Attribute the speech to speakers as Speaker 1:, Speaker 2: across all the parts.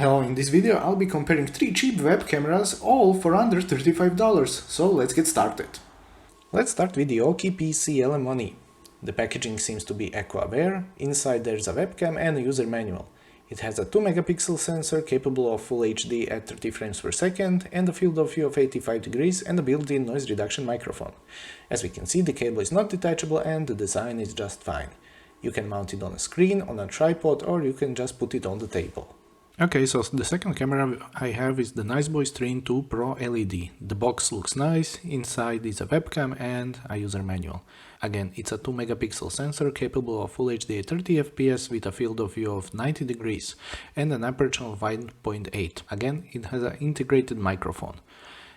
Speaker 1: Hello, in this video I'll be comparing 3 cheap web cameras, all for under $35, so let's get started. Let's start with the Aukey PC-LM1E. The packaging seems to be aqua-aware, inside there's a webcam and a user manual. It has a 2 megapixel sensor capable of Full HD at 30 frames per second and a field of view of 85 degrees and a built-in noise reduction microphone. As we can see, the cable is not detachable and the design is just fine. You can mount it on a screen, on a tripod, or you can just put it on the table. Okay, so the second camera I have is the Niceboy STREAM PRO LED. The box looks nice, inside is a webcam and a user manual. Again, it's a 2 megapixel sensor capable of Full HD at 30 fps with a field of view of 90 degrees and an aperture of 1.8. Again, it has an integrated microphone.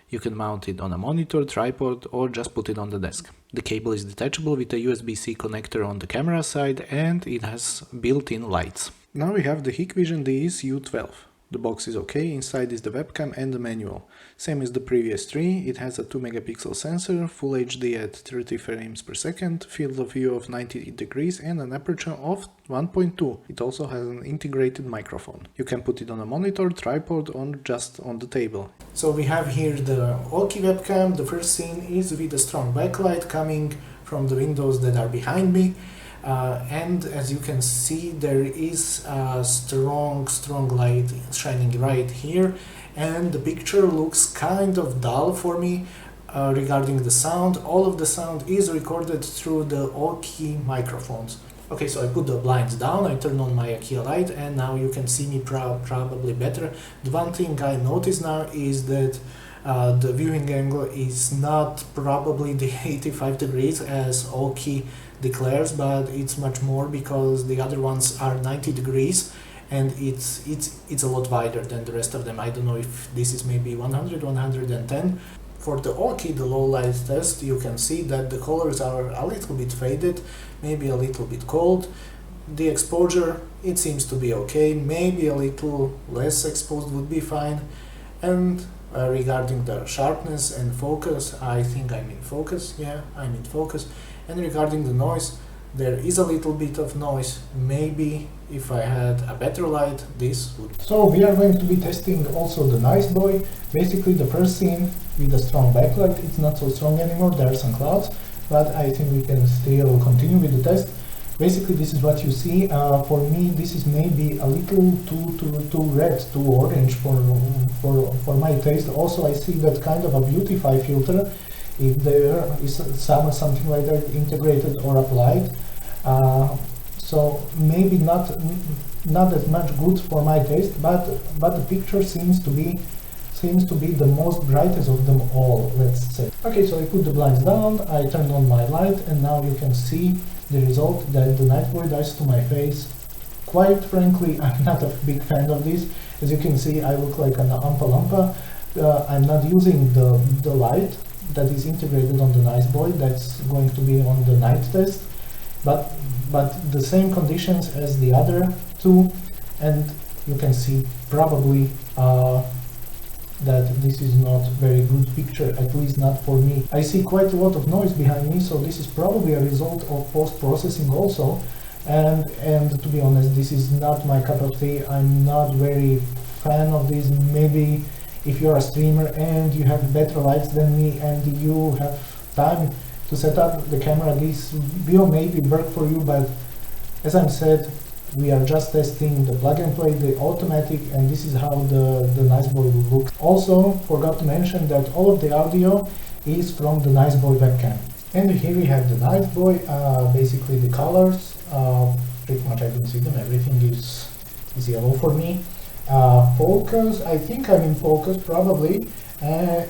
Speaker 1: You can mount it on a monitor, tripod, or just put it on the desk. The cable is detachable with a USB-C connector on the camera side and it has built-in lights. Now we have the HikVision DS-U12. The box is okay, inside is the webcam and the manual. Same as the previous three, it has a 2 megapixel sensor, Full HD at 30 frames per second, field of view of 90 degrees and an aperture of 1.2. It also has an integrated microphone. You can put it on a monitor, tripod, or just on the table. So we have here the Aukey webcam. The first scene is with a strong backlight coming from the windows that are behind me. And as you can see, there is a strong light shining right here, and the picture looks kind of dull for me. Regarding the sound, all of the sound is recorded through the Aukey microphones. Okay, so I put the blinds down, I turn on my IKEA light, and now you can see me probably better. The one thing I notice now is that the viewing angle is not probably the 85 degrees as Aukey declares, but it's much more because the other ones are 90 degrees and it's a lot wider than the rest of them. I don't know if this is maybe 100, 110. For the Aukey, the low light test, you can see that the colors are a little bit faded, maybe a little bit cold. The exposure, it seems to be okay, maybe a little less exposed would be fine. And regarding the sharpness and focus, I think I'm in focus. Yeah, I'm in focus. And regarding the noise, there is a little bit of noise. Maybe if I had a better light, this would. So we are going to be testing also the Niceboy. Basically the first scene with a strong backlight, it's not so strong anymore, there are some clouds, but I think we can still continue with the test. Basically this is what you see. For me this is maybe a little too red, too orange for my taste. Also I see that kind of a beautify filter, if there is something like that integrated or applied. So maybe not that much good for my taste, but the picture seems to be the most brightest of them all, let's say. Okay, so I put the blinds down, I turned on my light, and now you can see the result that the Niceboy does to my face. Quite frankly, I'm not a big fan of this. As you can see, I look like an Oompa Loompa. I'm not using the light that is integrated on the Niceboy. That's going to be on the night test, but the same conditions as the other two, and you can see probably that this is not very good picture, at least not for me. I see quite a lot of noise behind me, so this is probably a result of post-processing also, and to be honest, this is not my cup of tea. I'm not very fan of this. Maybe if you're a streamer and you have better lights than me and you have time to set up the camera, this will maybe work for you, but as I said, we are just testing the plug and play, the automatic, and this is how the Niceboy will look. Also, forgot to mention that all of the audio is from the Niceboy webcam. And here we have the Niceboy, basically the colors, pretty much I don't see them, everything is yellow for me. Focus, I think I'm in focus probably.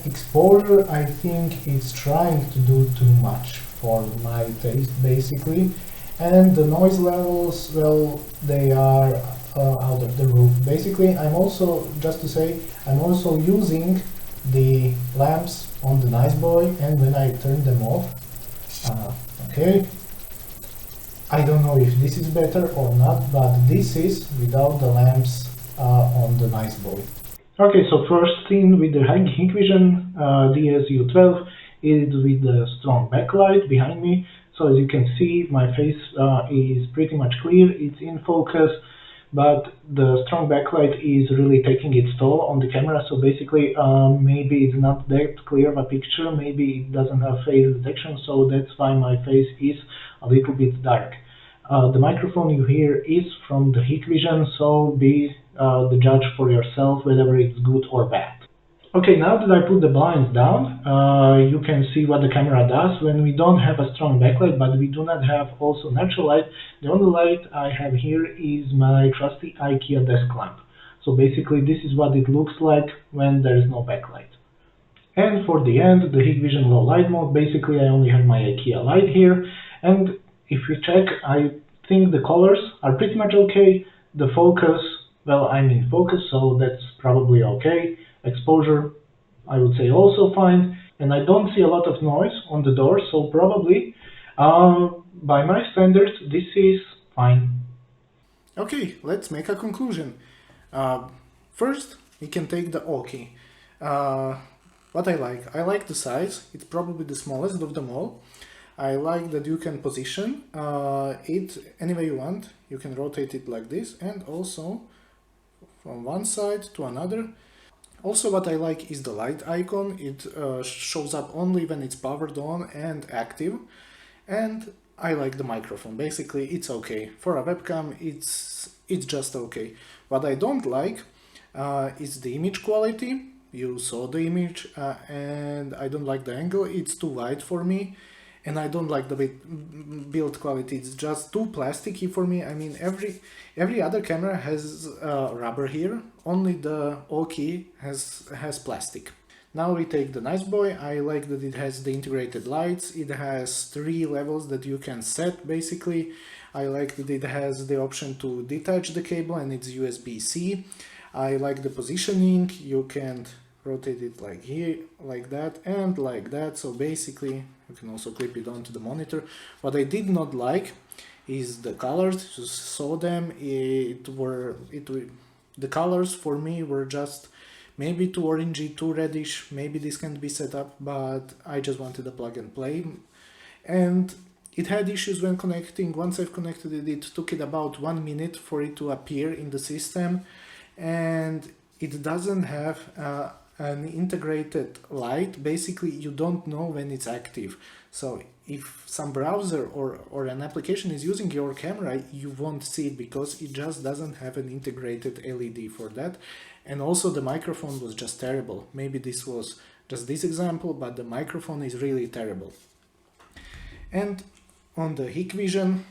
Speaker 1: Exposure, I think it's trying to do too much for my taste basically. And the noise levels, well, they are out of the roof. Basically, I'm also, just to say, I'm also using the lamps on the Niceboy, and when I turn them off, okay, I don't know if this is better or not, but this is without the lamps on the Niceboy. Okay, so first thing with the HikVision DS-U12 is with the strong backlight behind me. So as you can see, my face is pretty much clear, it's in focus. but the strong backlight is really taking its toll on the camera. So basically, maybe it's not that clear of a picture, maybe it doesn't have face detection, so that's why my face is a little bit dark. The microphone you hear is from the HikVision, so be the judge for yourself whether it's good or bad. Okay, now that I put the blinds down, you can see what the camera does when we don't have a strong backlight, but we do not have also natural light. The only light I have here is my trusty IKEA desk lamp. So basically this is what it looks like when there is no backlight. And for the end, the HikVision low light mode, basically I only have my IKEA light here. And if you check, I think the colors are pretty much okay. The focus, well, I'm in focus, so that's probably okay. Exposure, I would say also fine, and I don't see a lot of noise on the door, so probably by my standards this is fine. Okay, let's make a conclusion. First, we can take the Aukey. What I like the size. It's probably the smallest of them all. I like that you can position it any way you want. You can rotate it like this, and also from one side to another. Also, what I like is the light icon. It shows up only when it's powered on and active. And I like the microphone. Basically, it's okay. For a webcam, it's just okay. What I don't like is the image quality. You saw the image, and I don't like the angle. It's too wide for me. And I don't like the build quality. It's just too plasticky for me. I mean, every other camera has rubber here. Only the Aukey has plastic. Now we take the Niceboy. I like that it has the integrated lights. It has 3 levels that you can set basically. I like that it has the option to detach the cable and it's USB-C. I like the positioning. You can rotate it like here, like that, and like that. So basically you can also clip it onto the monitor. What I did not like is the colors. You saw them. The colors for me were just maybe too orangey, too reddish. Maybe this can be set up, but I just wanted a plug and play. And it had issues when connecting. Once I've connected it, it took it about 1 minute for it to appear in the system, and it doesn't have an integrated light. Basically, you don't know when it's active. So if some browser or an application is using your camera, you won't see it because it just doesn't have an integrated LED for that. And also the microphone was just terrible. Maybe this was just this example, but the microphone is really terrible. And on the HikVision,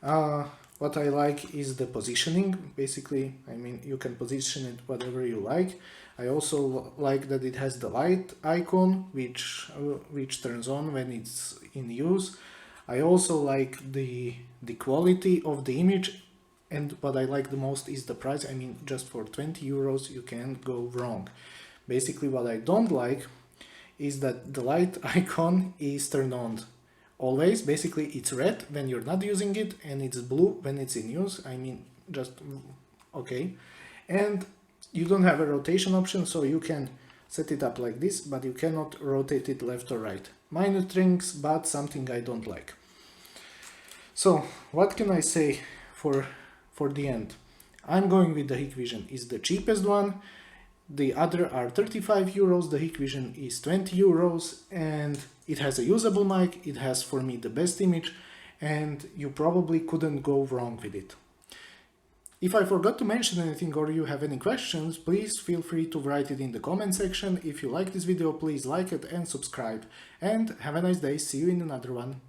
Speaker 1: what I like is the positioning. Basically, I mean, you can position it whatever you like. I also like that it has the light icon, which turns on when it's in use. I also like the quality of the image, and what I like the most is the price. I mean, just for 20 euros you can't go wrong. Basically, what I don't like is that the light icon is turned on always. Basically, it's red when you're not using it, and it's blue when it's in use. I mean, just okay. And you don't have a rotation option, so you can set it up like this, but you cannot rotate it left or right. Minor things, but something I don't like. So what can I say for the end? I'm going with the HikVision. It's the cheapest one. The other are 35 euros. The HikVision is 20 euros, and it has a usable mic. It has, for me, the best image, and you probably couldn't go wrong with it. If I forgot to mention anything or you have any questions, please feel free to write it in the comment section. If you like this video, please like it and subscribe. And have a nice day. See you in another one.